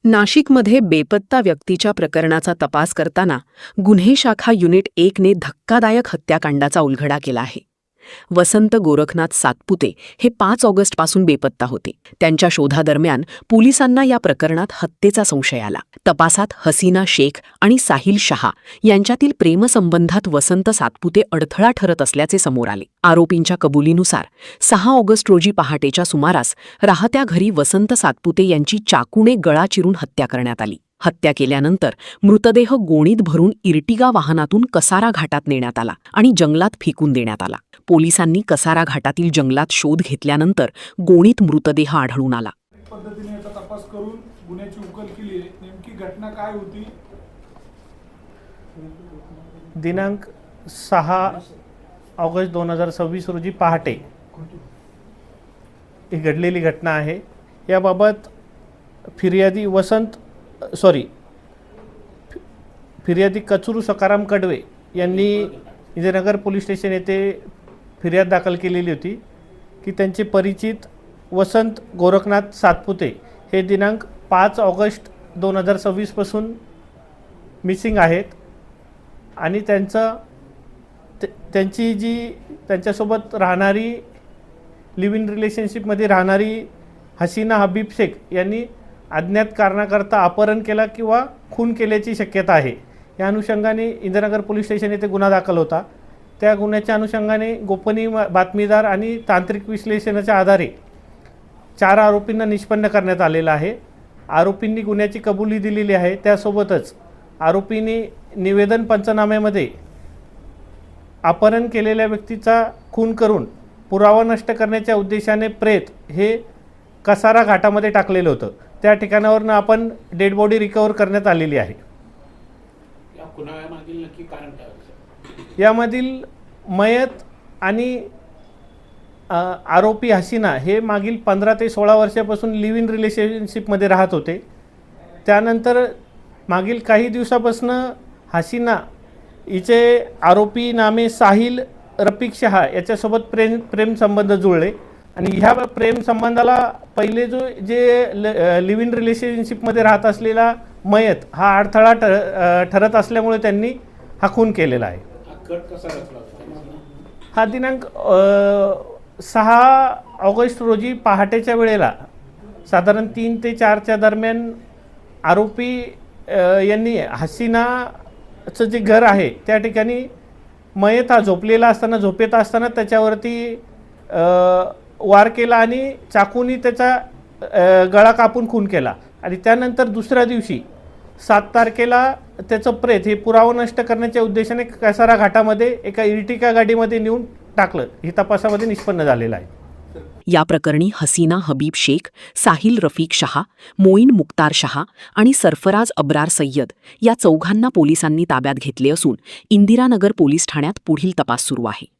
नाशिकमध्ये बेपत्ता व्यक्तीच्या प्रकरणाचा तपास करताना गुन्हे शाखा युनिट 1 ने धक्कादायक हत्याकांडाचा उलगडा केला आहे. वसंत गोरखनाथ सातपुते हे 5 ऑगस्टपासून बेपत्ता होते. त्यांच्या शोधादरम्यान पोलिसांना या प्रकरणात हत्येचा संशय आला. तपासात हसीना शेख आणि साहिल शहा यांच्यातील प्रेमसंबंधात वसंत सातपुते अडथळा ठरत असल्याचे समोर आले. आरोपींच्या कबुलीनुसार 6 ऑगस्ट रोजी पहाटेच्या सुमारास राहत्या घरी वसंत सातपुते यांची चाकूने गळा चिरून हत्या करण्यात आली. हत्या केल्यानंतर मृतदेह गोणीत भरून इर्टिगा वाहनातून कसारा घाटात नेण्यात आला आणि जंगलात फेकून देण्यात आला. पोलिसांनी कसारा घाटातील जंगलात शोध घेतल्यानंतर गोणीत मृतदेह आढळून आला. पद्धतीने याचा तपास करून गुन्ह्याची उकल केली आहे. नेमकी घटना काय होती? दिनांक 6 ऑगस्ट 2026 रोजी पहाटे ही घडलेली घटना आहे. याबाबत फिर्यादी कचरू सकाराम कडवे यांनी इंदिरानगर पोलीस स्टेशन येथे फिर्याद दाखल केलेली होती की त्यांचे परिचित वसंत गोरखनाथ सातपुते हे दिनांक 5 ऑगस्ट 2026 पासून मिसिंग आहेत आणि त्यांची जी त्यांच्यासोबत राहणारी लिव्ह इन रिलेशनशिपमध्ये राहणारी हसीना हबीब शेख यांनी अज्ञात कारणाकरता अपहरण केला किंवा खून केल्याची शक्यता आहे. या अनुषंगाने इंदिरानगर पोलीस स्टेशन येथे गुन्हा दाखल होता. त्या गुन्ह्याच्या अनुषंगाने गोपनीय बातमीदार आणि तांत्रिक विश्लेषणाच्या आधारे 4 आरोपींना निष्पन्न करण्यात आलेला आहे. आरोपींनी गुन्ह्याची कबुली दिलेली आहे. त्यासोबतच आरोपींनी निवेदन पंचनाम्यामध्ये अपहरण केलेल्या व्यक्तीचा खून करून पुरावा नष्ट करण्याच्या उद्देशाने प्रेत हे कसारा घाटामध्ये टाकलेलं होतं. त्या ठिकाणावरून आपण डेड बॉडी रिकवर करण्यात आलेली आहे. गुन्ह्यामागील नक्की कारण काय? यामधील मयत आणि आरोपी हसीना हे मागील 15 ते 16 वर्षापासून लिव्ह इन रिलेशनशिपमध्ये राहत होते. त्यानंतर मागील काही दिवसापासून हसीना हिचे आरोपी नामे साहिल रफिक शहा याच्यासोबत प्रेमसंबंध जुळले आणि ह्या प्रेमसंबंधाला पहिले जे लिव्ह इन रिलेशनशिपमध्ये राहत असलेला मयत हा अडथळा ठरत असल्यामुळे त्यांनी हा खून केलेला आहे. हा दिनांक 6 ऑगस्ट रोजी पहाटेच्या वेळेला साधारण 3 ते 4च्या दरम्यान आरोपी यांनी हसीनाचं जे घर आहे त्या ठिकाणी मयत हा झोपलेला असताना झोपेत असताना त्याच्यावरती वार केला आणि चाकूनी त्याचा गळा कापून खून केला आणि त्यानंतर दुसऱ्या दिवशी 7 तारखेला त्याचं प्रेत हे पुरावा नष्ट करण्याच्या उद्देशाने कसारा घाटामध्ये एका इर्टिका गाडीमध्ये नेऊन टाकलं. हे तपासामध्ये निष्पन्न झालेलं आहे. या प्रकरणी हसीना हबीब शेख, साहिल रफिक शहा, मोईन मुक्तार शहा आणि सरफराज अब्रार सय्यद या 4घांना पोलिसांनी ताब्यात घेतले असून इंदिरानगर पोलीस ठाण्यात पुढील तपास सुरू आहे.